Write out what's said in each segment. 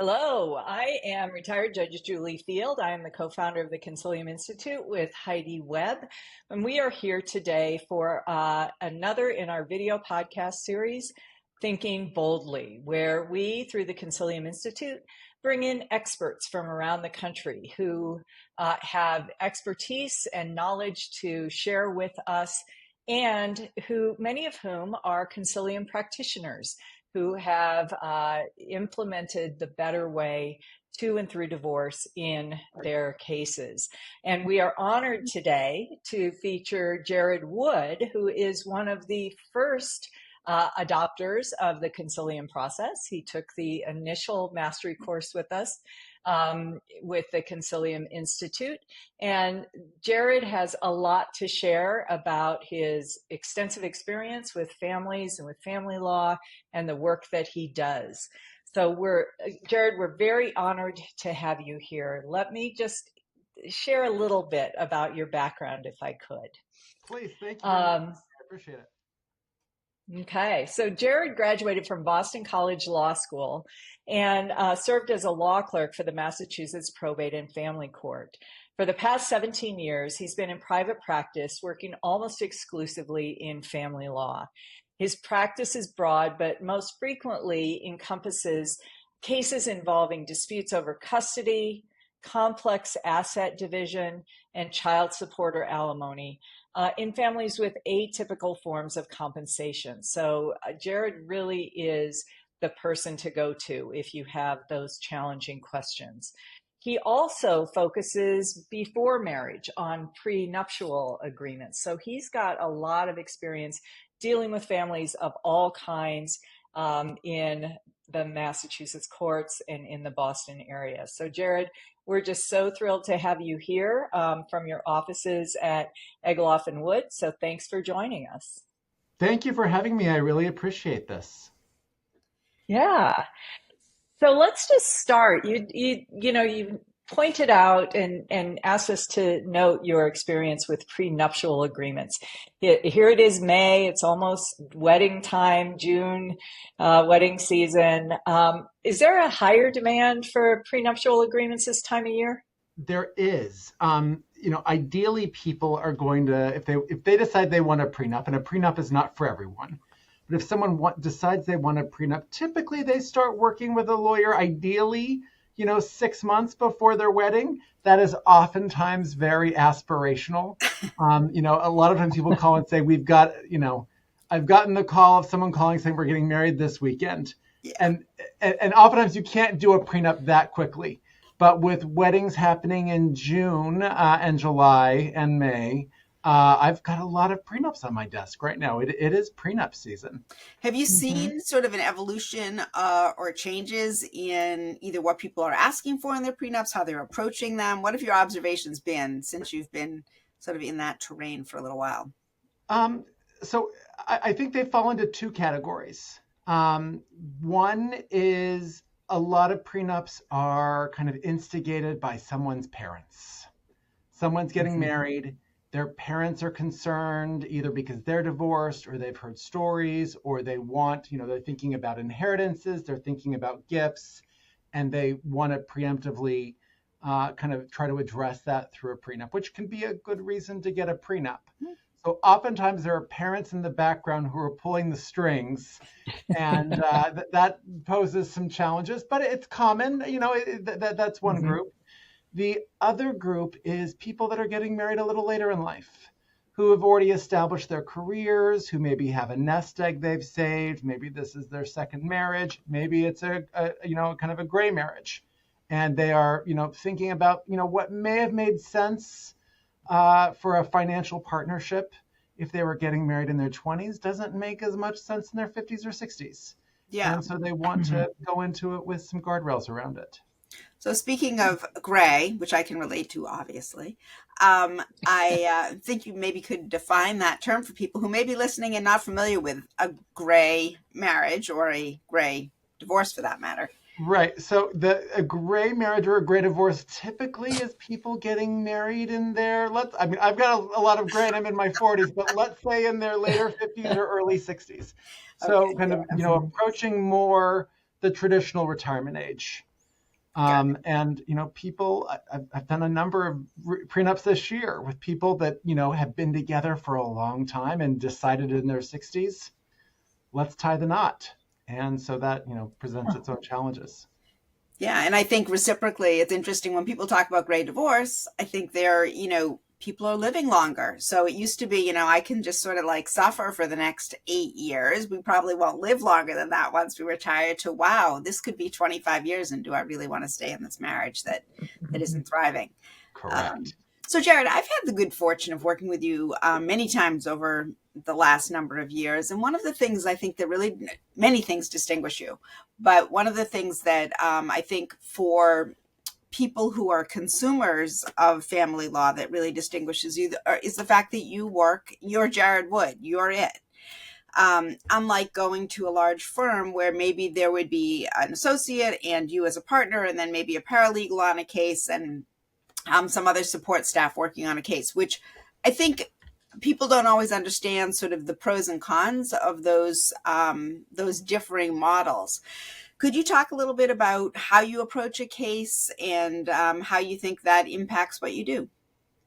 Hello, I am retired Judge Julie Field. I am the co-founder of the Consilium Institute with Heidi Webb, and we are here today for another in our video podcast series, Thinking Boldly, where we, through the Consilium Institute, bring in experts from around the country who have expertise and knowledge to share with us, and who many of whom are Consilium practitioners who have implemented the better way to and through divorce in their cases. And we are honored today to feature Jared Wood, who is one of the first adopters of the Consilium process. He took the initial mastery course with us with the Consilium Institute. And Jared has a lot to share about his extensive experience with families and with family law and the work that he does. So Jared, we're very honored to have you here. Let me just share a little bit about your background, if I could. Please, thank you very much. I appreciate it. Okay, so Jared graduated from Boston College Law School and served as a law clerk for the Massachusetts Probate and Family Court. For the past 17 years, he's been in private practice, working almost exclusively in family law. His practice is broad, but most frequently encompasses cases involving disputes over custody, complex asset division, and child support or alimony in families with atypical forms of compensation. So Jared really is the person to go to if you have those challenging questions. He also focuses before marriage on prenuptial agreements. So he's got a lot of experience dealing with families of all kinds in the Massachusetts courts and in the Boston area. So Jared, we're just so thrilled to have you here from your offices at Egloff and Wood. So thanks for joining us. Thank you for having me. I really appreciate this. Yeah. So let's just start. You pointed out and asked us to note your experience with prenuptial agreements. Here it is, May. It's almost wedding time, June, wedding season. Is there a higher demand for prenuptial agreements this time of year? There is. Ideally, people are going to, if they decide they want a prenup, and a prenup is not for everyone, but if someone decides they want a prenup, typically they start working with a lawyer, ideally, 6 months before their wedding. That is oftentimes very aspirational. A lot of times people call and say, I've gotten the call of someone calling saying we're getting married this weekend. Yeah. And oftentimes you can't do a prenup that quickly. But with weddings happening in June and July and May, I've got a lot of prenups on my desk right now. It is prenup season. Have you seen sort of an evolution or changes in either what people are asking for in their prenups, how they're approaching them? What have your observations been since you've been sort of in that terrain for a little while? So I think they fall into two categories. One is a lot of prenups are kind of instigated by someone's parents. Someone's getting married. Their parents are concerned either because they're divorced or they've heard stories or they want, they're thinking about inheritances, they're thinking about gifts, and they want to preemptively kind of try to address that through a prenup, which can be a good reason to get a prenup. So oftentimes there are parents in the background who are pulling the strings, and that poses some challenges, but it's common, that's one group. The other group is people that are getting married a little later in life, who have already established their careers, who maybe have a nest egg they've saved. Maybe this is their second marriage. Maybe it's a kind of a gray marriage. And they are, thinking about, what may have made sense for a financial partnership if they were getting married in their 20s doesn't make as much sense in their 50s or 60s. Yeah. And so they want to go into it with some guardrails around it. So speaking of gray, which I can relate to, obviously, I think you maybe could define that term for people who may be listening and not familiar with a gray marriage or a gray divorce for that matter. Right. So a gray marriage or a gray divorce typically is people getting married in their, I've got a lot of gray and I'm in my 40s, but let's say in their later 50s or early 60s. So approaching more the traditional retirement age. And, people, I've done a number of prenups this year with people that, have been together for a long time and decided in their 60s, let's tie the knot. And so that, presents its own challenges. Yeah, and I think reciprocally, it's interesting when people talk about gray divorce, I think people are living longer. So it used to be, I can just sort of like suffer for the next 8 years. We probably won't live longer than that once we retire, to wow, this could be 25 years. And do I really want to stay in this marriage that isn't thriving? Correct. So Jared, I've had the good fortune of working with you many times over the last number of years. And one of the things I think that really, many things distinguish you, but one of the things that I think for people who are consumers of family law that really distinguishes you is the fact that you're Jared Wood, you're it. Unlike going to a large firm where maybe there would be an associate and you as a partner, and then maybe a paralegal on a case and some other support staff working on a case, which I think people don't always understand sort of the pros and cons of those differing models. Could you talk a little bit about how you approach a case and how you think that impacts what you do?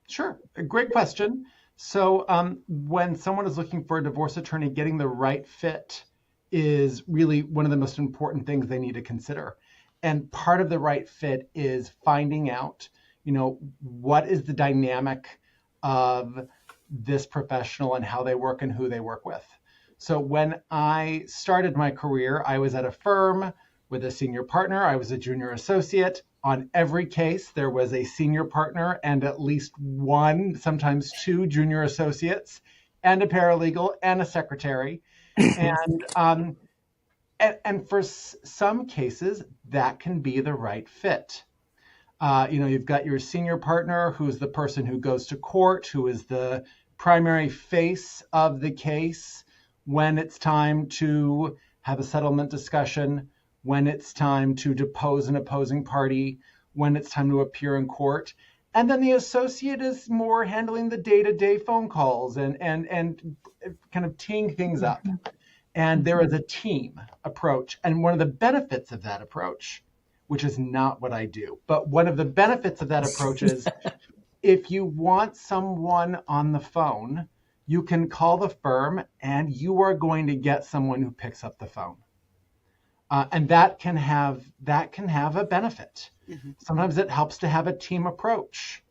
Sure. A great question. So when someone is looking for a divorce attorney, getting the right fit is really one of the most important things they need to consider. And part of the right fit is finding out, what is the dynamic of this professional and how they work and who they work with. So when I started my career, I was at a firm with a senior partner. I was a junior associate. On every case, there was a senior partner and at least one, sometimes two junior associates, and a paralegal and a secretary. And for some cases, that can be the right fit. You've got your senior partner, who's the person who goes to court, who is the primary face of the case when it's time to have a settlement discussion, when it's time to depose an opposing party, when it's time to appear in court. And then the associate is more handling the day-to-day phone calls and kind of teeing things up. And there is a team approach. And one of the benefits of that approach, which is not what I do, but one of the benefits of that approach is if you want someone on the phone, you can call the firm and you are going to get someone who picks up the phone. And that can have a benefit. Mm-hmm. Sometimes it helps to have a team approach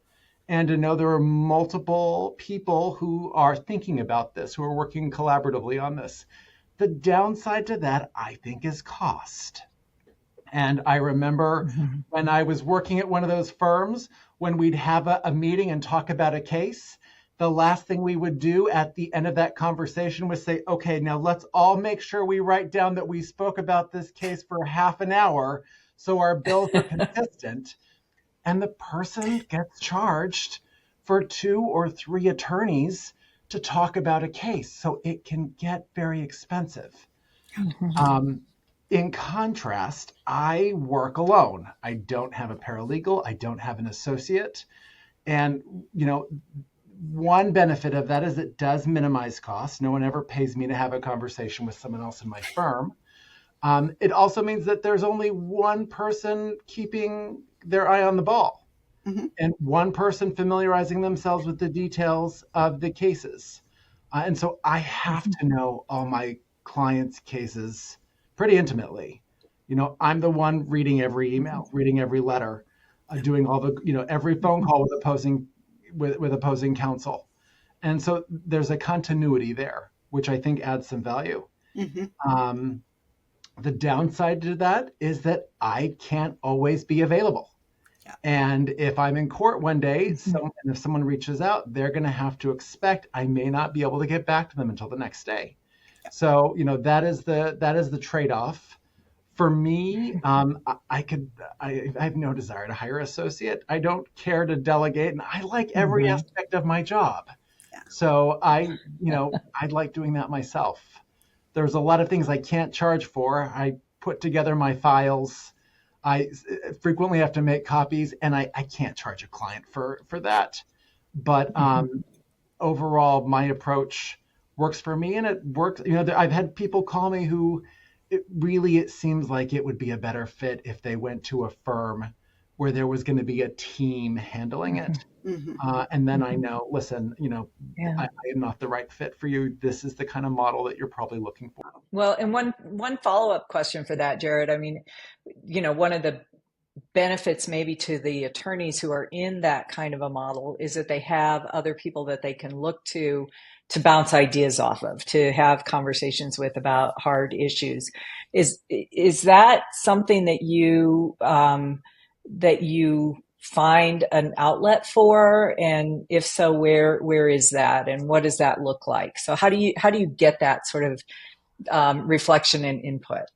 and to know there are multiple people who are thinking about this, who are working collaboratively on this. The downside to that, I think, is cost. And I remember when I was working at one of those firms, when we'd have a meeting and talk about a case, the last thing we would do at the end of that conversation was say, okay, now let's all make sure we write down that we spoke about this case for half an hour so our bills are consistent. And the person gets charged for 2 or 3 attorneys to talk about a case. So it can get very expensive. In contrast, I work alone. I don't have a paralegal. I don't have an associate. And, one benefit of that is it does minimize costs. No one ever pays me to have a conversation with someone else in my firm. It also means that there's only one person keeping their eye on the ball and one person familiarizing themselves with the details of the cases. And so I have to know all my clients' cases pretty intimately. I'm the one reading every email, reading every letter, doing all the, every phone call with opposing counsel. And so there's a continuity there, which I think adds some value. The downside to that is that I can't always be available. Yeah. And if I'm in court one day, if someone reaches out, they're going to have to expect I may not be able to get back to them until the next day. Yeah. So, that is the trade-off. For me, I have no desire to hire an associate. I don't care to delegate, and I like every aspect of my job. Yeah. So I like doing that myself. There's a lot of things I can't charge for. I put together my files. I frequently have to make copies, and I can't charge a client for that. But overall, my approach works for me, and it works. I've had people call me who it seems like it would be a better fit if they went to a firm where there was going to be a team handling it. And then I know, listen, I am not the right fit for you. This is the kind of model that you're probably looking for. Well, and one follow-up question for that, Jared. I mean, one of the benefits maybe to the attorneys who are in that kind of a model is that they have other people that they can look to bounce ideas off of, to have conversations with about hard issues. Is that something that you find an outlet for? And if so, where is that, and what does that look like? So how do you get that sort of reflection and input?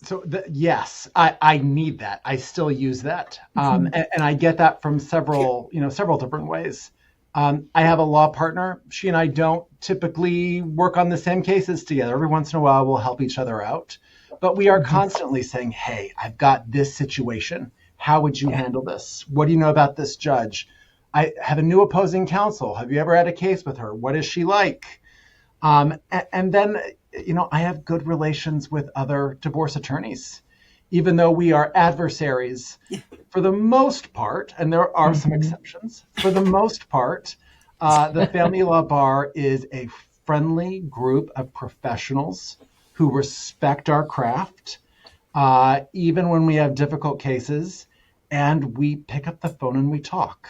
So yes, I need that. I still use that. And I get that from several different ways. I have a law partner. She and I don't typically work on the same cases together. Every once in a while, we'll help each other out. But we are constantly saying, hey, I've got this situation. How would you handle this? What do you know about this judge? I have a new opposing counsel. Have you ever had a case with her? What is she like? And then, I have good relations with other divorce attorneys, even though we are adversaries for the most part, and there are some exceptions. For the most part, the family law bar is a friendly group of professionals who respect our craft, even when we have difficult cases, and we pick up the phone and we talk.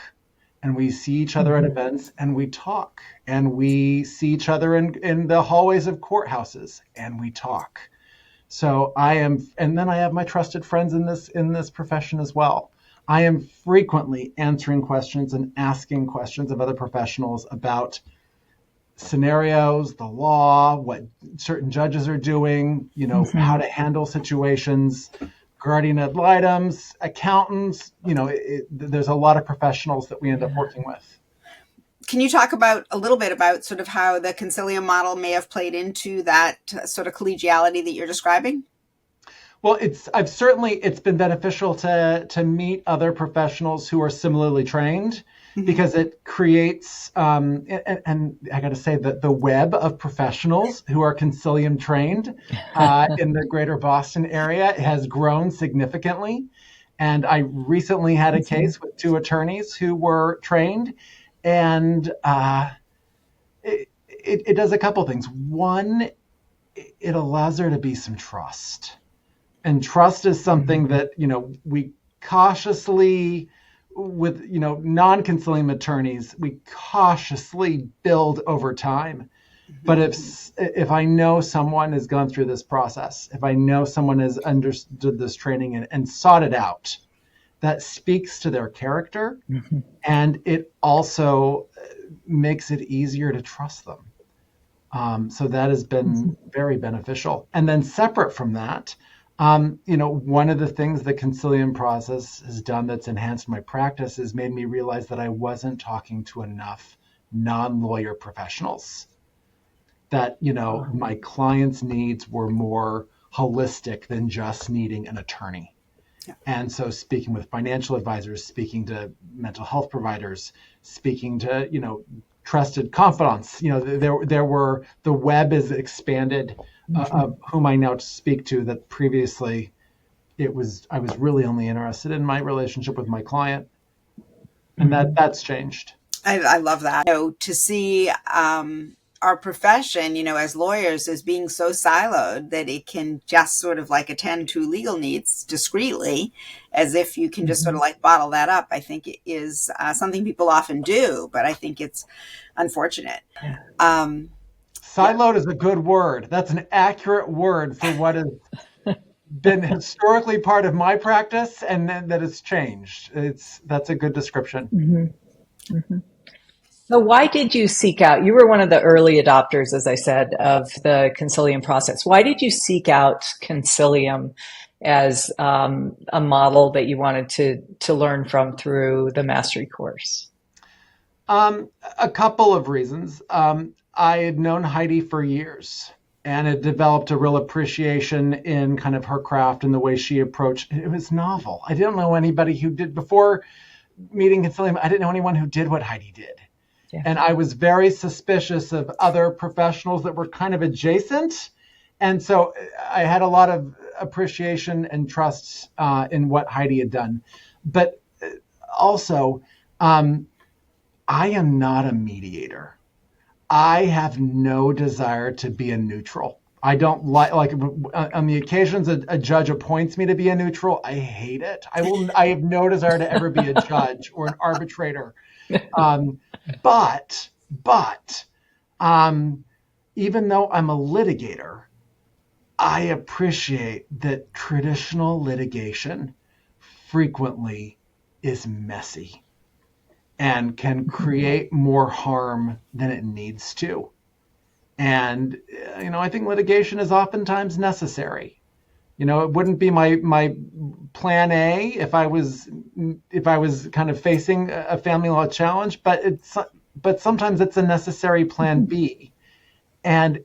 And we see each other at events and we talk. And we see each other in the hallways of courthouses and we talk. So and then I have my trusted friends in this profession as well. I am frequently answering questions and asking questions of other professionals about scenarios, the law, what certain judges are doing, how to handle situations, guardian ad litems, accountants. There's a lot of professionals that we end up working with. Can you talk a little bit about sort of how the Consilium model may have played into that sort of collegiality that you're describing? Well, it's been beneficial to meet other professionals who are similarly trained, because it creates, and I got to say that the web of professionals who are Consilium trained in the greater Boston area has grown significantly. And I recently had a case with two attorneys who were trained, and it does a couple things. One, it allows there to be some trust. And trust is something that, we cautiously, with, non-Consilium attorneys, we cautiously build over time. But if I know someone has gone through this process, if I know someone has understood this training and sought it out, that speaks to their character. And it also makes it easier to trust them. So that has been very beneficial. And then separate from that, one of the things the Consilium process has done that's enhanced my practice is made me realize that I wasn't talking to enough non-lawyer professionals. That, my clients' needs were more holistic than just needing an attorney. Yeah. And so speaking with financial advisors, speaking to mental health providers, speaking to, trusted confidants, the web is expanded of whom I now speak to, that previously I was really only interested in my relationship with my client. And that's changed. I love that. To see our profession, as lawyers, as being so siloed that it can just sort of like attend to legal needs discreetly, as if you can just sort of like bottle that up, I think it is something people often do, but I think it's unfortunate. Siloed is a good word. That's an accurate word for what has been historically part of my practice, and then that it's changed. That's a good description. So why did you seek out, you were one of the early adopters, as I said, of the Consilium process. Why did you seek out Consilium as a model that you wanted to learn from through the mastery course? A couple of reasons. I had known Heidi for years and had developed a real appreciation in kind of her craft and the way she approached it. It was novel. I didn't know anybody who did, before meeting Consilium, I didn't know anyone who did what Heidi did. Yeah. And I was very suspicious of other professionals that were kind of adjacent. And so I had a lot of appreciation and trust in what Heidi had done. But also, I am not a mediator. I have no desire to be a neutral. I don't like on the occasions a judge appoints me to be a neutral. I hate it. I have no desire to ever be a judge or an arbitrator. But even though I'm a litigator, I appreciate that traditional litigation frequently is messy and can create more harm than it needs to. And, I think litigation is oftentimes necessary. It wouldn't be my plan A if I was kind of facing a family law challenge, but sometimes it's a necessary plan B. And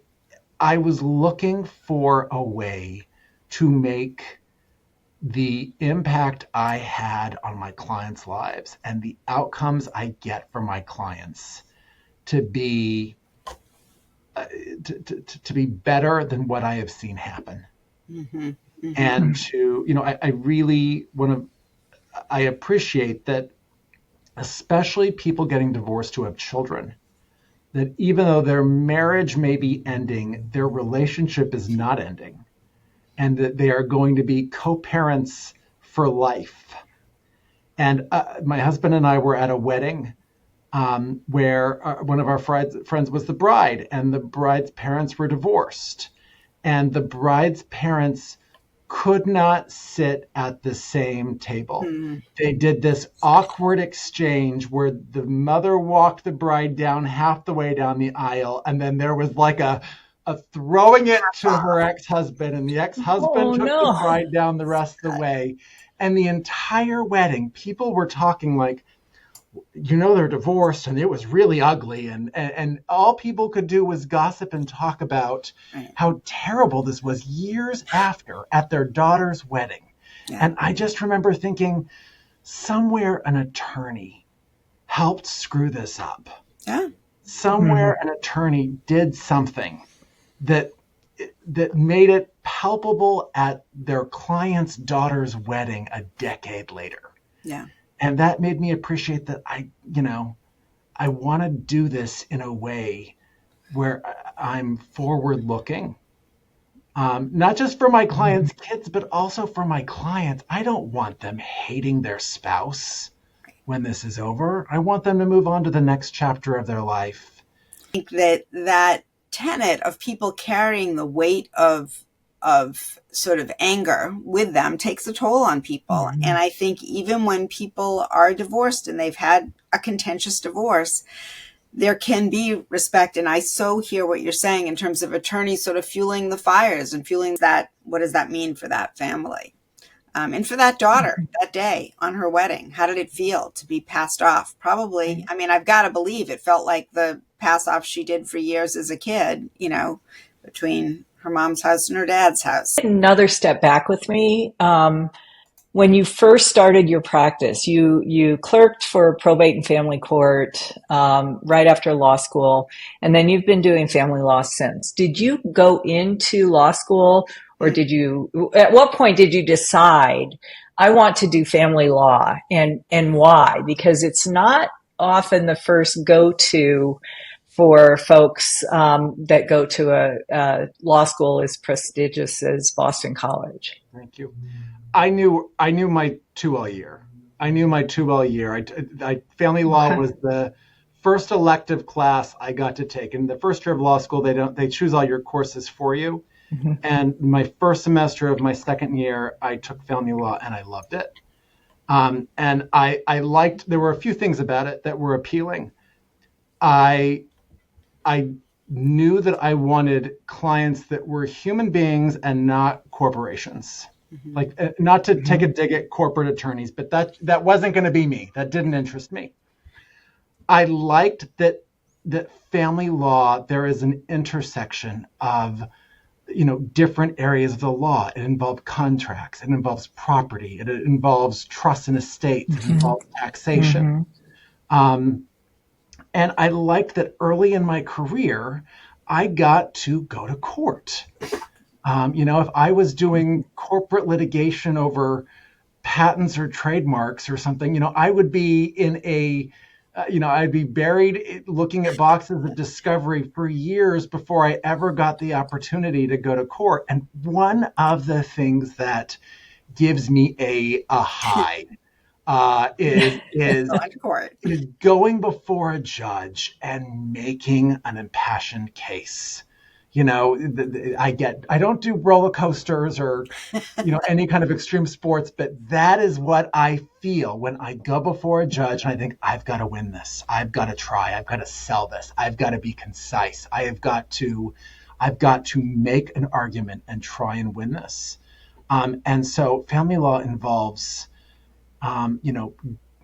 I was looking for a way to make the impact I had on my clients' lives and the outcomes I get from my clients to be to be better than what I have seen happen. Mm-hmm. Mm-hmm. And I really I appreciate that, especially people getting divorced who have children, that even though their marriage may be ending, their relationship is not ending, and that they are going to be co-parents for life. And my husband and I were at a wedding where one of our friends was the bride, and the bride's parents were divorced. And the bride's parents could not sit at the same table. Mm. They did this awkward exchange where the mother walked the bride down half the way down the aisle, and then there was like a throwing it to her ex-husband, and the ex-husband took the bride down the rest of the way. And the entire wedding, people were talking like, they're divorced and it was really ugly. And all people could do was gossip and talk about how terrible this was years after at their daughter's wedding. Yeah. And I just remember thinking, somewhere an attorney helped screw this up. Yeah. Somewhere an attorney did something that made it palpable at their client's daughter's wedding a decade later. Yeah. And that made me appreciate that I want to do this in a way where I'm forward looking, not just for my clients' kids, but also for my clients. I don't want them hating their spouse when this is over. I want them to move on to the next chapter of their life. I think that tenet of people carrying the weight of sort of anger with them takes a toll on people. Mm-hmm. And I think even when people are divorced and they've had a contentious divorce, there can be respect. And I so hear what you're saying in terms of attorneys sort of fueling the fires and fueling that. What does that mean for that family? And for that daughter that day on her wedding, how did it feel to be passed off? Probably, I mean, I've got to believe it felt like the pass off she did for years as a kid, between her mom's house and her dad's house. Another step back with me. When you first started your practice, you clerked for probate and family court right after law school, and then you've been doing family law since. Did you go into law school, or at what point did you decide, I want to do family law, and why? Because it's not often the first go-to for folks that go to a law school as prestigious as Boston College. Thank you. I knew my 2L year. Family law was the first elective class I got to take. In the first year of law school, they choose all your courses for you. Mm-hmm. And my first semester of my second year, I took family law and I loved it. And I liked, there were a few things about it that were appealing. I knew that I wanted clients that were human beings and not corporations. Mm-hmm. Like, not to take a dig at corporate attorneys, but that wasn't going to be me. That didn't interest me. I liked that family law, there is an intersection of, different areas of the law. It involves contracts. It involves property. It involves trusts and estates. Mm-hmm. It involves taxation. Mm-hmm. And I liked that early in my career, I got to go to court. If I was doing corporate litigation over patents or trademarks or something, I would be in I'd be buried looking at boxes of discovery for years before I ever got the opportunity to go to court. And one of the things that gives me a high is going before a judge and making an impassioned case. I don't do roller coasters or, any kind of extreme sports, but that is what I feel when I go before a judge and I think, I've got to win this. I've got to try. I've got to sell this. I've got to be concise. I've got to make an argument and try and win this. And so family law involves,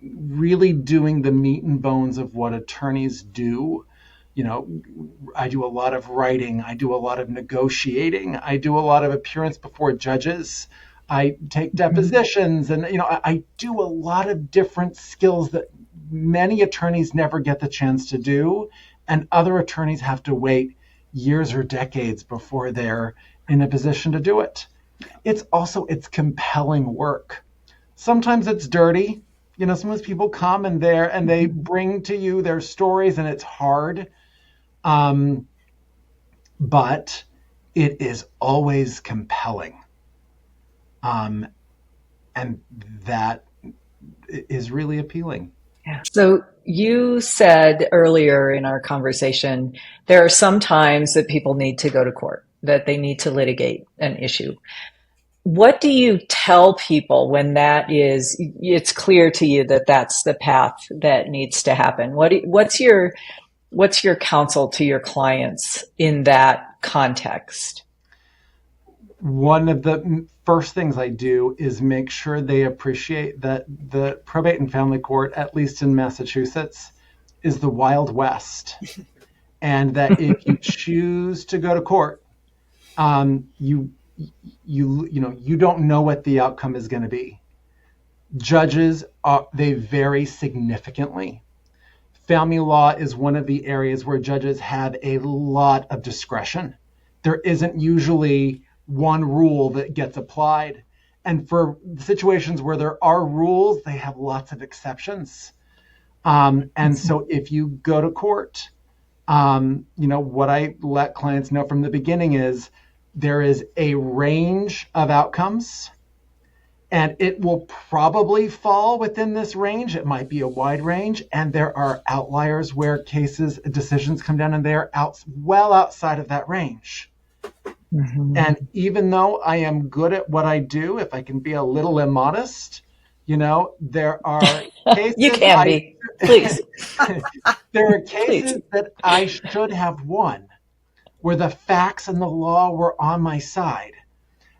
really doing the meat and bones of what attorneys do. I do a lot of writing. I do a lot of negotiating. I do a lot of appearance before judges. I take depositions, and I do a lot of different skills that many attorneys never get the chance to do, and other attorneys have to wait years or decades before they're in a position to do it. It's compelling work. Sometimes it's dirty. Sometimes people come and they bring to you their stories, and it's hard. But it is always compelling. And that is really appealing. Yeah. So you said earlier in our conversation, there are some times that people need to go to court, that they need to litigate an issue. What do you tell people when it's clear to you that that's the path that needs to happen? What's your counsel to your clients in that context? One of the first things I do is make sure they appreciate that the probate and family court, at least in Massachusetts, is the Wild West. And that if you choose to go to court, you don't know what the outcome is going to be. Judges, they vary significantly. Family law is one of the areas where judges have a lot of discretion. There isn't usually one rule that gets applied. And for situations where there are rules, they have lots of exceptions. And so if you go to court, what I let clients know from the beginning is there is a range of outcomes, and it will probably fall within this range. It might be a wide range, and there are outliers where decisions come down and they're well outside of that range. Mm-hmm. And even though I am good at what I do, if I can be a little immodest, there are cases. You can be, please. There are cases that I should have won, where the facts and the law were on my side.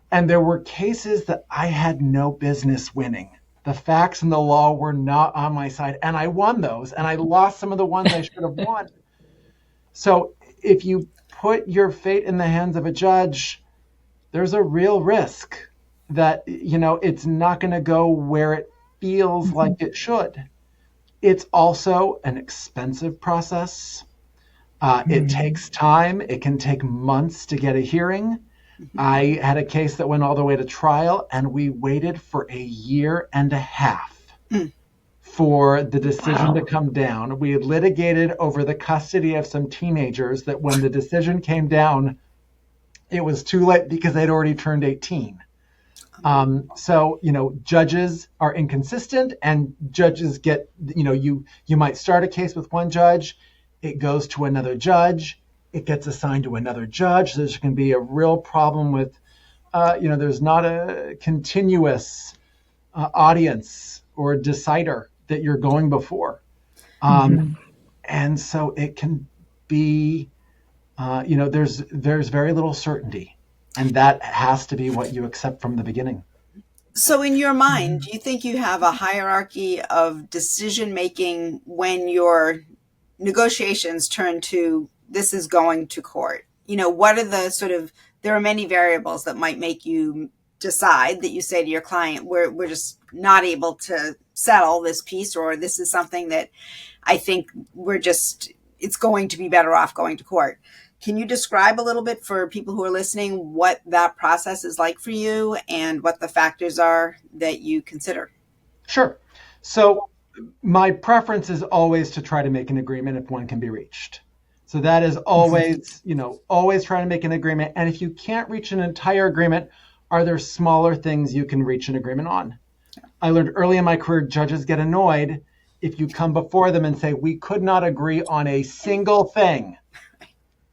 And there were cases that I had no business winning. The facts and the law were not on my side. And I won those. And I lost some of the ones I should have won. So if you put your fate in the hands of a judge, there's a real risk that, it's not going to go where it feels like it should. It's also an expensive process. It takes time. It can take months to get a hearing. I had a case that went all the way to trial, and we waited for 1.5 years for the decision to come down. We had litigated over the custody of some teenagers that when the decision came down, it was too late because they'd already turned 18. So, judges are inconsistent, and judges get, you might start a case with one judge, it goes to another judge, it gets assigned to another judge. There's going to be a real problem with, there's not a continuous audience or decider that you're going before. And so it can be, there's very little certainty, and that has to be what you accept from the beginning. So in your mind, do you think you have a hierarchy of decision making when your negotiations turn to this is going to court? What are the there are many variables that might make you decide that you say to your client, we're just not able to settle this piece, or this is something that I think it's going to be better off going to court. Can you describe a little bit for people who are listening what that process is like for you and what the factors are that you consider? Sure. So my preference is always to try to make an agreement if one can be reached. So that is always, always trying to make an agreement. And if you can't reach an entire agreement, are there smaller things you can reach an agreement on? I learned early in my career, judges get annoyed if you come before them and say, we could not agree on a single thing.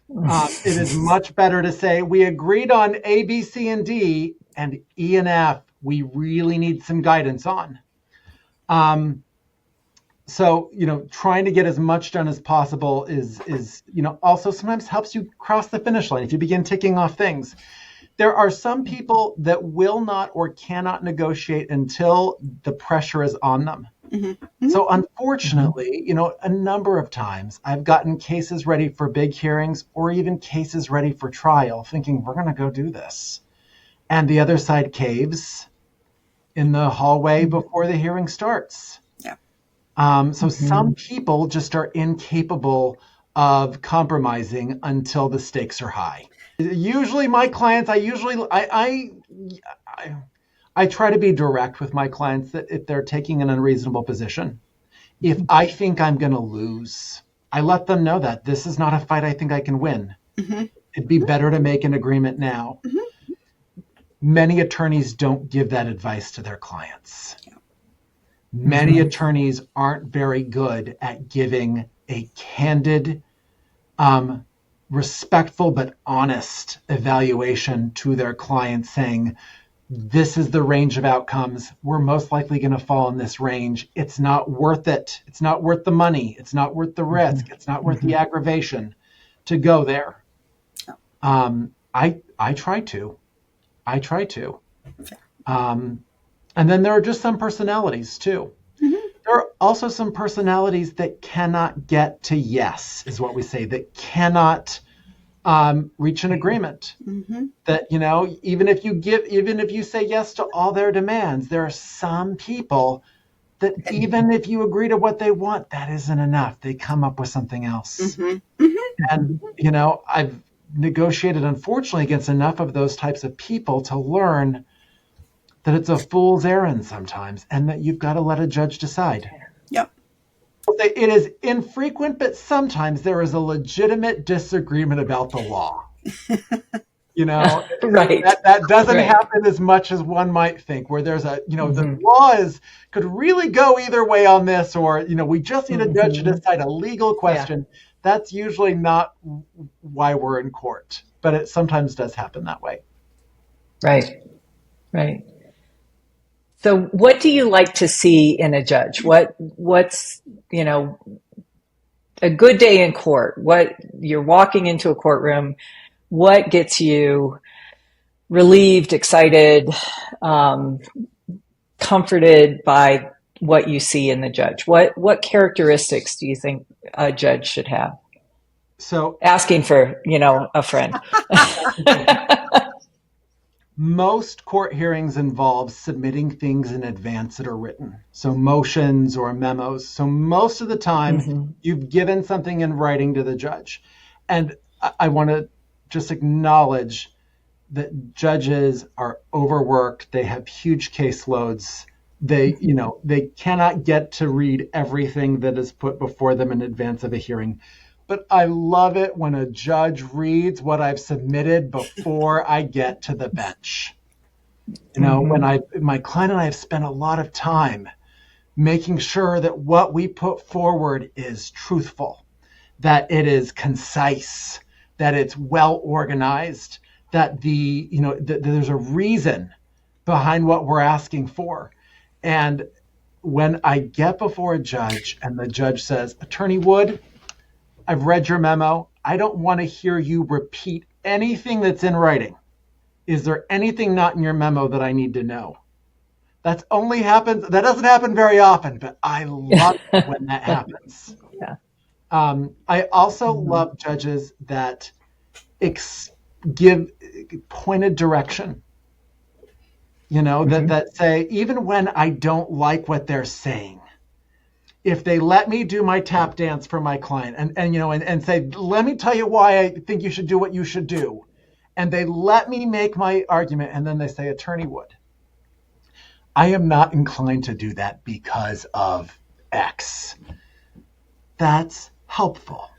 It is much better to say, we agreed on A, B, C, and D, and E and F, we really need some guidance on. So, trying to get as much done as possible is also sometimes helps you cross the finish line. If you begin ticking off things, there are some people that will not or cannot negotiate until the pressure is on them. Mm-hmm. So unfortunately, a number of times I've gotten cases ready for big hearings or even cases ready for trial thinking we're going to go do this. And the other side caves in the hallway before the hearing starts. So some people just are incapable of compromising until the stakes are high. Usually my clients, I try to be direct with my clients that if they're taking an unreasonable position, if I think I'm going to lose, I let them know that this is not a fight I think I can win. Mm-hmm. It'd be better to make an agreement now. Mm-hmm. Many attorneys don't give that advice to their clients. Many attorneys aren't very good at giving a candid, respectful but honest evaluation to their clients saying, this is the range of outcomes. We're most likely going to fall in this range. It's not worth it. It's not worth the money. It's not worth the risk. It's not worth the aggravation to go there. I try to. And then there are just some personalities too. Mm-hmm. There are also some personalities that cannot get to yes, is what we say, that cannot reach an agreement. Mm-hmm. That, even if you say yes to all their demands, there are some people that even if you agree to what they want, that isn't enough. They come up with something else. Mm-hmm. Mm-hmm. And, I've negotiated, unfortunately, against enough of those types of people to learn that it's a fool's errand sometimes and that you've got to let a judge decide. Yep. It is infrequent, but sometimes there is a legitimate disagreement about the law. Right. That doesn't happen as much as one might think, where there's the law could really go either way on this, or, we just need a judge to decide a legal question. Yeah. That's usually not why we're in court, but it sometimes does happen that way. Right. So what do you like to see in a judge? What's, a good day in court? What you're walking into a courtroom, what gets you relieved, excited, comforted by what you see in the judge? What characteristics do you think a judge should have? So asking for, a friend. Most court hearings involve submitting things in advance that are written. So motions or memos. So most of the time you've given something in writing to the judge. And I want to just acknowledge that judges are overworked. They have huge caseloads. They cannot get to read everything that is put before them in advance of a hearing. But I love it when a judge reads what I've submitted before I get to the bench. When my client and I have spent a lot of time making sure that what we put forward is truthful, that it is concise, that it's well organized, that that there's a reason behind what we're asking for. And when I get before a judge and the judge says, Attorney Wood, I've read your memo. I don't want to hear you repeat anything that's in writing. Is there anything not in your memo that I need to know? That doesn't happen very often, but I love it when that happens. Yeah. I also love judges that give pointed direction. That say, even when I don't like what they're saying, if they let me do my tap dance for my client and say, let me tell you why I think you should do what you should do, and they let me make my argument, and then they say, Attorney Wood, I am not inclined to do that because of X. That's helpful.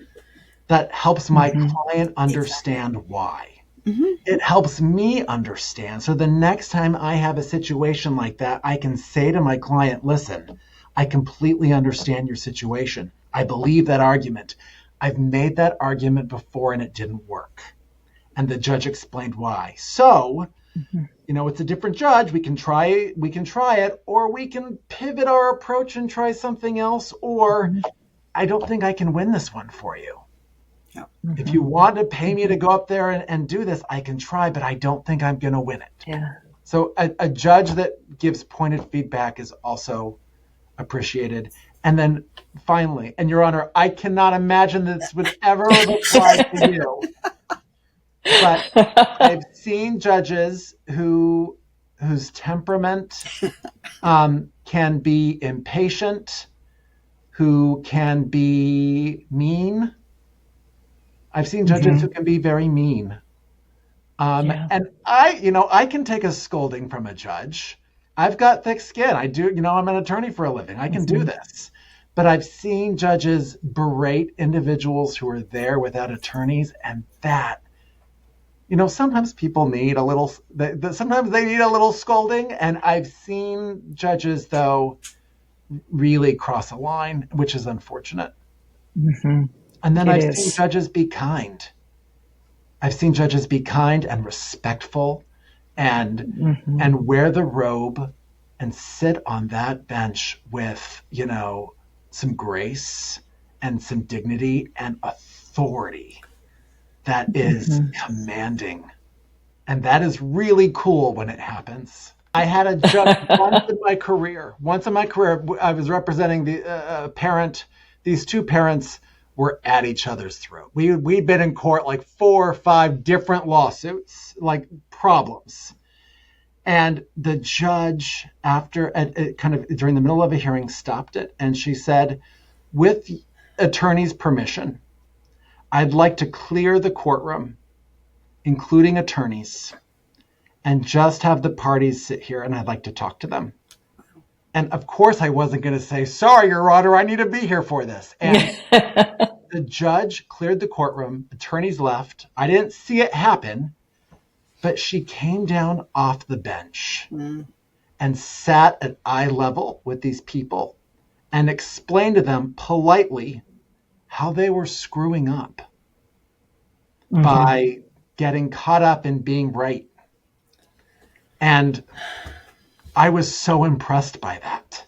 That helps my client understand why. It helps me understand. So the next time I have a situation like that, I can say to my client, listen, I completely understand your situation. I believe that argument. I've made that argument before and it didn't work. And the judge explained why. So, it's a different judge. We can try it, or we can pivot our approach and try something else, or I don't think I can win this one for you. Yeah. If you want to pay me to go up there and do this, I can try, but I don't think I'm going to win it. Yeah. So a judge that gives pointed feedback is also appreciated. And then finally, and Your Honor, I cannot imagine this would ever apply to you, but I've seen judges whose temperament can be impatient, who can be mean. I've seen judges who can be very mean. And I can take a scolding from a judge. I've got thick skin. I do, I'm an attorney for a living. I can do this. But I've seen judges berate individuals who are there without attorneys, and that, sometimes people need sometimes they need a little scolding. And I've seen judges, though, really cross a line, which is unfortunate. And then I've seen judges be kind. I've seen judges be kind and respectful and wear the robe and sit on that bench with, some grace and some dignity and authority that is commanding. And that is really cool when it happens. I had a judge once in my career, I was representing the parent. These two parents were at each other's throat. We'd been in court like 4 or 5 different lawsuits, like problems. And the judge, after kind of during the middle of a hearing, stopped it. And she said, with attorney's permission, I'd like to clear the courtroom, including attorneys, and just have the parties sit here, and I'd like to talk to them. And of course, I wasn't going to say, sorry, Your Honor, I need to be here for this. And the judge cleared the courtroom, attorneys left. I didn't see it happen, but she came down off the bench and sat at eye level with these people and explained to them politely how they were screwing up by getting caught up in being right. And I was so impressed by that.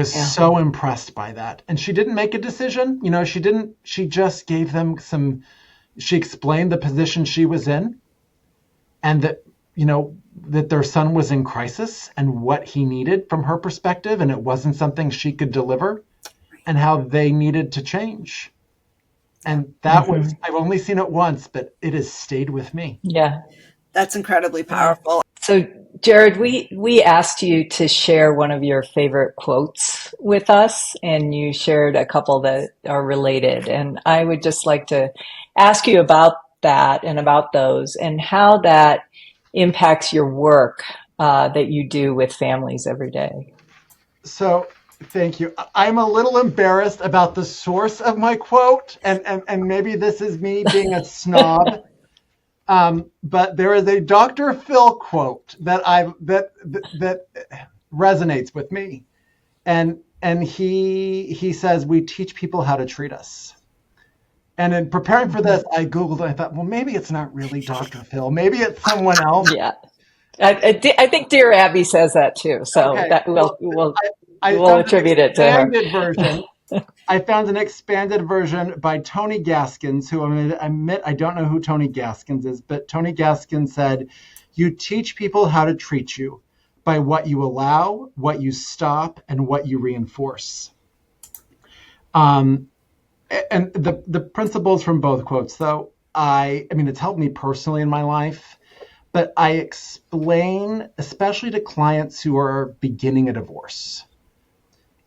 So impressed by that. And she didn't make a decision. She just gave them she explained the position she was in and that, that their son was in crisis and what he needed from her perspective. And it wasn't something she could deliver and how they needed to change. And that was, I've only seen it once, but it has stayed with me. Yeah. That's incredibly powerful. So, Jared, we asked you to share one of your favorite quotes with us, and you shared a couple that are related. And I would just like to ask you about that and about those and how that impacts your work that you do with families every day. So, thank you. I'm a little embarrassed about the source of my quote, and maybe this is me being a snob. But there is a Dr. Phil quote that that resonates with me, and he says, "We teach people how to treat us." And in preparing for this, I Googled and I thought, well, maybe it's not really Dr. Phil. Maybe it's someone else. Yeah, I think Dear Abby says that too. So Okay. that we'll attribute it to her. Version. I found an expanded version by Tony Gaskins, who I admit I don't know who Tony Gaskins is, but Tony Gaskins said, "You teach people how to treat you by what you allow, what you stop, and what you reinforce." And the principles from both quotes, though, I mean, it's helped me personally in my life, but I explain, especially to clients who are beginning a divorce,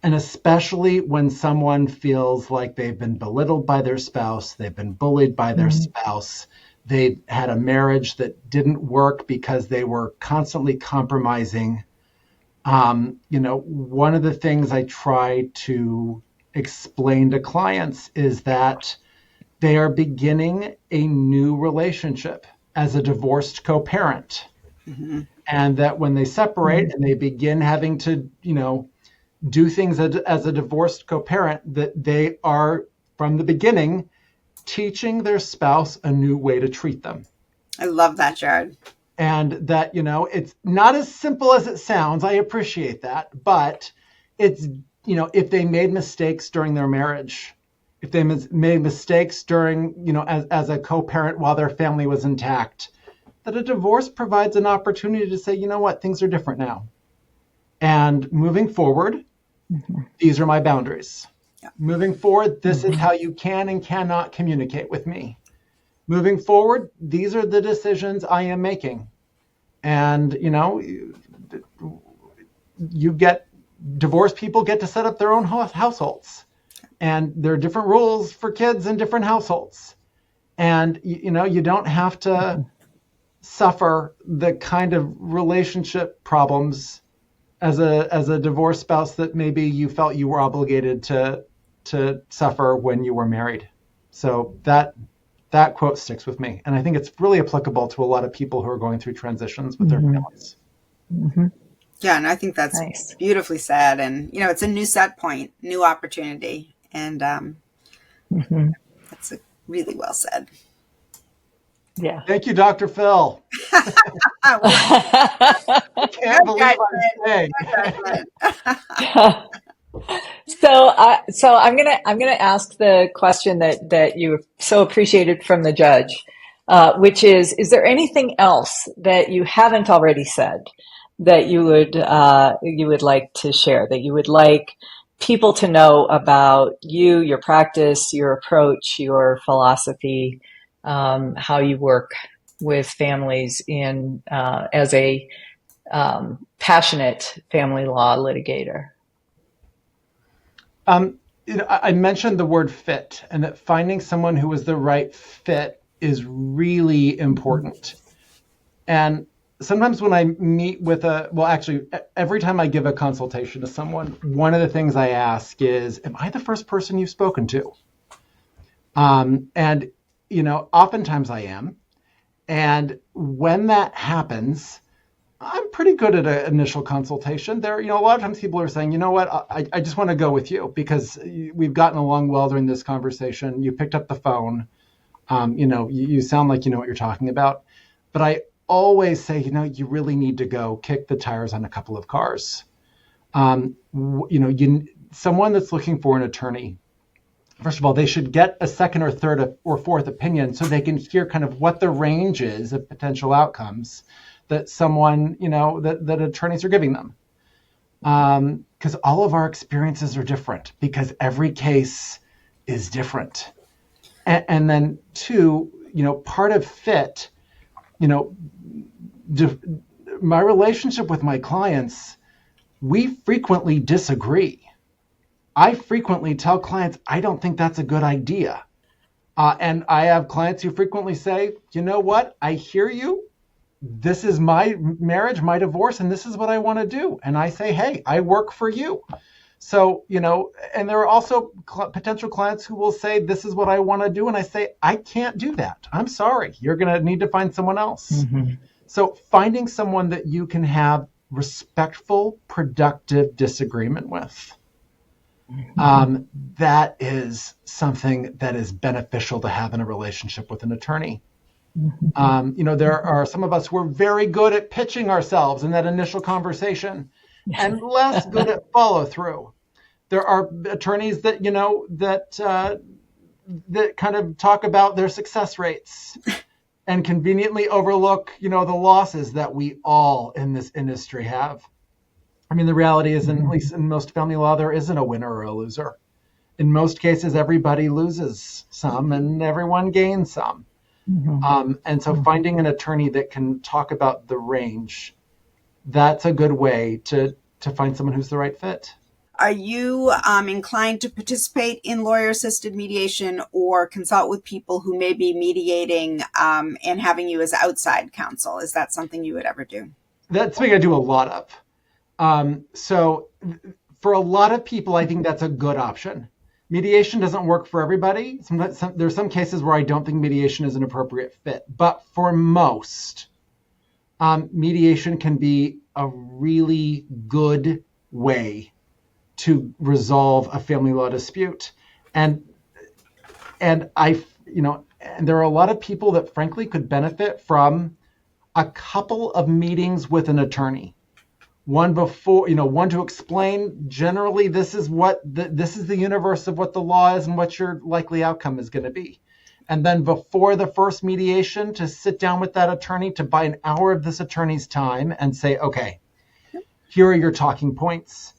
And especially when someone feels like they've been belittled by their spouse, they've been bullied by their spouse, they had a marriage that didn't work because they were constantly compromising. One of the things I try to explain to clients is that they are beginning a new relationship as a divorced co-parent. And that when they separate and they begin having to, do things as a divorced co-parent, that they are from the beginning teaching their spouse a new way to treat them. I love that, Jared. And that, it's not as simple as it sounds. I appreciate that. But it's, if they made mistakes during their marriage, if they made mistakes during, as a co-parent while their family was intact, that a divorce provides an opportunity to say, you know what, things are different now. And moving forward, these are my boundaries. Yeah. Moving forward, this is how you can and cannot communicate with me. Moving forward, these are the decisions I am making. And, divorced people get to set up their own households. And there are different rules for kids in different households. And, you don't have to suffer the kind of relationship problems as a divorced spouse that maybe you felt you were obligated to suffer when you were married. So that quote sticks with me. And I think it's really applicable to a lot of people who are going through transitions with their families. Yeah, and I think that's nice. Beautifully said. And, it's a new set point, new opportunity. And that's really well said. Yeah. Thank you, Dr. Phil. I can't believe I'm saying. So I'm gonna ask the question that you so appreciated from the judge, which is there anything else that you haven't already said that you would like to share, that you would like people to know about you, your practice, your approach, your philosophy, how you work with families as a passionate family law litigator? I mentioned the word fit, and that finding someone who is the right fit is really important. And sometimes when I meet with every time I give a consultation to someone, one of the things I ask is, am I the first person you've spoken to? And oftentimes I am. And when that happens, I'm pretty good at an initial consultation. There, a lot of times people are saying, you know what, I just want to go with you because we've gotten along well during this conversation. You picked up the phone. You sound like you know what you're talking about. But I always say, you really need to go kick the tires on a couple of cars. Someone that's looking for an attorney, first of all, they should get a second or third or fourth opinion so they can hear kind of what the range is of potential outcomes that someone, that attorneys are giving them. Because all of our experiences are different because every case is different. And then two, part of fit, my relationship with my clients, we frequently disagree. I frequently tell clients, I don't think that's a good idea. And I have clients who frequently say, you know what? I hear you. This is my marriage, my divorce, and this is what I want to do. And I say, hey, I work for you. So, and there are also potential clients who will say, this is what I want to do. And I say, I can't do that. I'm sorry. You're going to need to find someone else. So finding someone that you can have respectful, productive disagreement with. That is something that is beneficial to have in a relationship with an attorney. There are some of us who are very good at pitching ourselves in that initial conversation and less good at follow through. There are attorneys that, that kind of talk about their success rates and conveniently overlook, the losses that we all in this industry have. I mean, the reality is, at least in most family law, there isn't a winner or a loser. In most cases, everybody loses some and everyone gains some. And so finding an attorney that can talk about the range, that's a good way to find someone who's the right fit. Are you inclined to participate in lawyer-assisted mediation or consult with people who may be mediating and having you as outside counsel? Is that something you would ever do? That's something I do a lot of. So for a lot of people, I think that's a good option. Mediation doesn't work for everybody. There's some cases where I don't think mediation is an appropriate fit. But for most, mediation can be a really good way to resolve a family law dispute. And there are a lot of people that frankly could benefit from a couple of meetings with an attorney. One to explain generally this is the universe of what the law is and what your likely outcome is going to be. And then before the first mediation, to sit down with that attorney, to buy an hour of this attorney's time and say, okay, here are your talking points.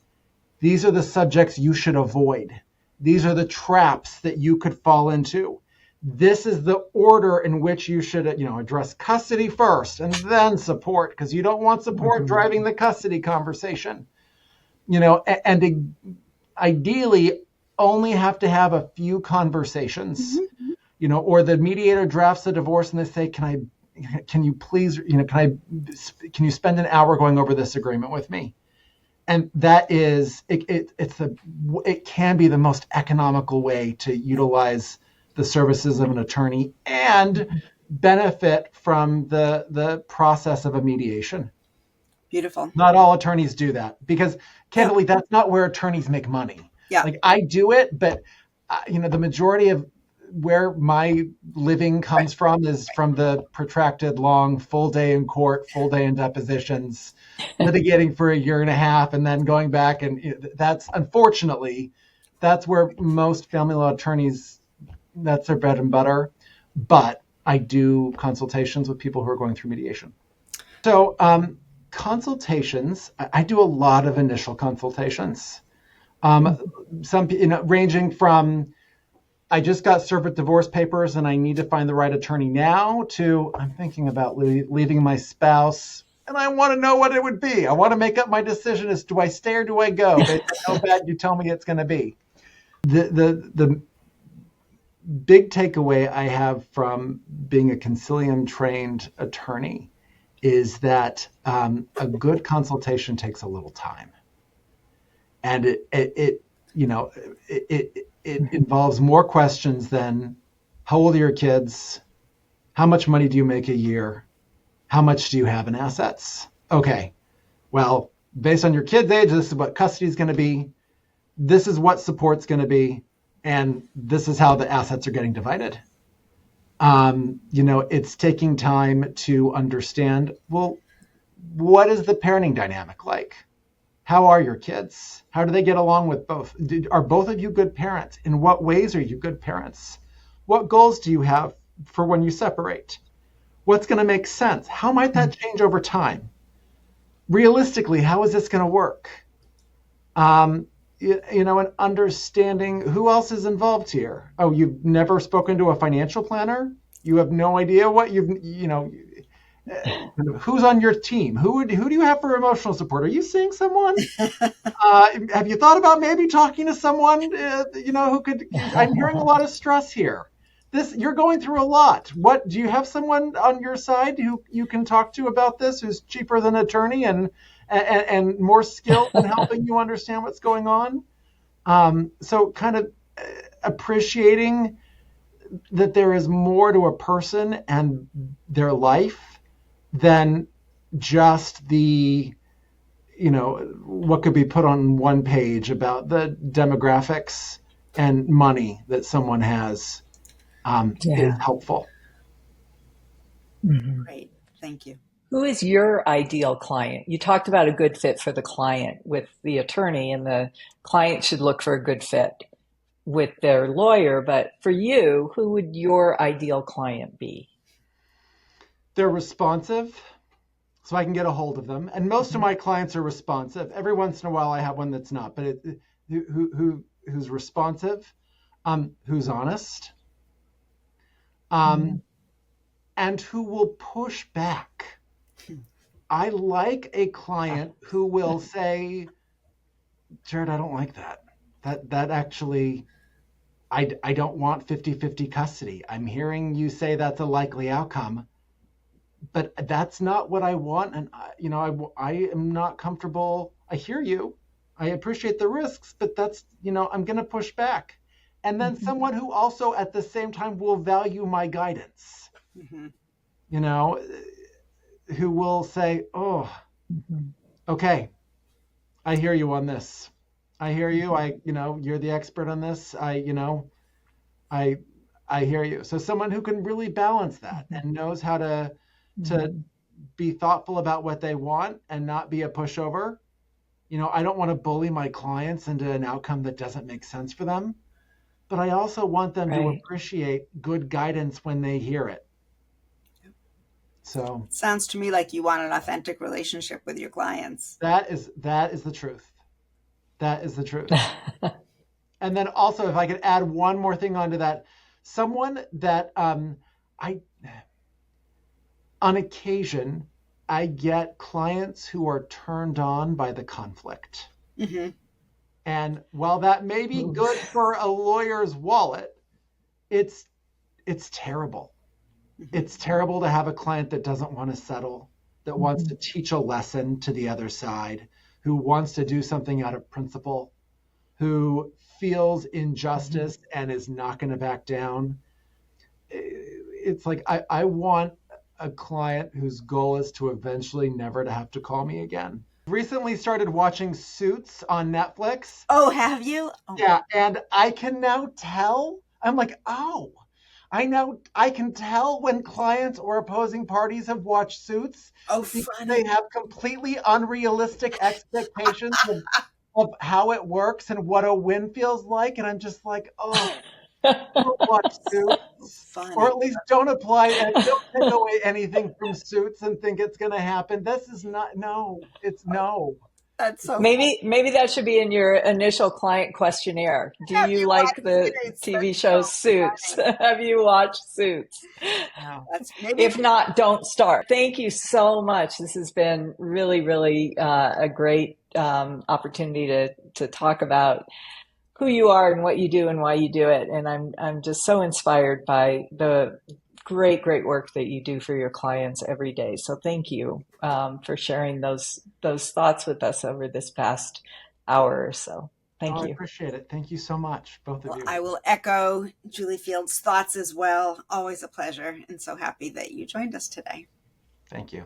These are the subjects you should avoid. These are the traps that you could fall into. This is the order in which you should, address custody first and then support, because you don't want support driving the custody conversation. And ideally only have to have a few conversations, or the mediator drafts a divorce and they say, can you spend an hour going over this agreement with me? And that is, it can be the most economical way to utilize the services of an attorney and benefit from the process of a mediation. Beautiful. Not all attorneys do that, because candidly, that's not where attorneys make money. Yeah. Like, I do it, but the majority of where my living comes from is from the protracted, long, full day in court, full day in depositions, litigating for a year and a half, and then going back. And that's where most family law attorneys, that's their bread and butter. But I do consultations with people who are going through mediation. So consultations, I do a lot of initial consultations. Ranging from, I just got served with divorce papers and I need to find the right attorney now, to I'm thinking about leaving my spouse and I want to know what it would be. I want to make up my decision as, do I stay or do I go? Based on how bad you tell me it's going to be. The big takeaway I have from being a Consilium trained attorney is that a good consultation takes a little time, and it involves more questions than how old are your kids, how much money do you make a year, how much do you have in assets? Okay, well, based on your kid's age, this is what custody is going to be, this is what support's going to be, and this is how the assets are getting divided. It's taking time to understand, well, what is the parenting dynamic like? How are your kids? How do they get along with both? Are both of you good parents? In what ways are you good parents? What goals do you have for when you separate? What's going to make sense? How might that change over time? Realistically, how is this going to work? And understanding who else is involved here. Oh, you've never spoken to a financial planner? You have no idea what who's on your team? Who do you have for emotional support? Are you seeing someone? Have you thought about maybe talking to someone, who could, I'm hearing a lot of stress here. You're going through a lot. What, do you have someone on your side who you can talk to about this, who's cheaper than an attorney and more skilled in helping you understand what's going on? So kind of appreciating that there is more to a person and their life than just the, what could be put on one page about the demographics and money that someone has, is helpful. Mm-hmm. Great. Thank you. Who is your ideal client? You talked about a good fit for the client with the attorney, and the client should look for a good fit with their lawyer. But for you, who would your ideal client be? They're responsive, so I can get a hold of them. And most of my clients are responsive. Every once in a while I have one that's not, but who's responsive, who's honest, and who will push back. I like a client who will say, Jared, I don't like that. That actually, I don't want 50-50 custody. I'm hearing you say that's a likely outcome, but that's not what I want. And I am not comfortable. I hear you. I appreciate the risks, but that's, I'm going to push back. And then someone who also at the same time will value my guidance, who will say, oh, okay, I hear you on this. I hear you. You're the expert on this. I hear you. So someone who can really balance that and knows how to be thoughtful about what they want and not be a pushover. I don't want to bully my clients into an outcome that doesn't make sense for them, but I also want them to appreciate good guidance when they hear it. So sounds to me like you want an authentic relationship with your clients. That is the truth. That is the truth. And then also, if I could add one more thing onto that, someone that on occasion, I get clients who are turned on by the conflict. And while that may be good for a lawyer's wallet, it's terrible. It's terrible to have a client that doesn't want to settle, that wants to teach a lesson to the other side, who wants to do something out of principle, who feels injustice and is not going to back down. It's like I want a client whose goal is to eventually never to have to call me again. Recently started watching Suits on Netflix. Oh, have you? Oh. Yeah, and I can now tell. I'm like, oh, I can tell when clients or opposing parties have watched Suits. Oh, because funny. they have completely unrealistic expectations of how it works and what a win feels like. And I'm just like, oh, don't watch Suits. Funny. Or at least don't apply and don't take away anything from Suits and think it's going to happen. This is not, no, it's no. That's so maybe that should be in your initial client questionnaire. Do you like the TV show Suits? Have you watched Suits? No. If not, don't start. Thank you so much. This has been really, really a great opportunity to talk about who you are and what you do and why you do it. And I'm just so inspired by the great work that you do for your clients every day. So thank you for sharing those thoughts with us over this past hour or so. Thank you. I appreciate it. Thank you so much, both of you. I will echo Julie Field's thoughts as well. Always a pleasure, and so happy that you joined us today. Thank you.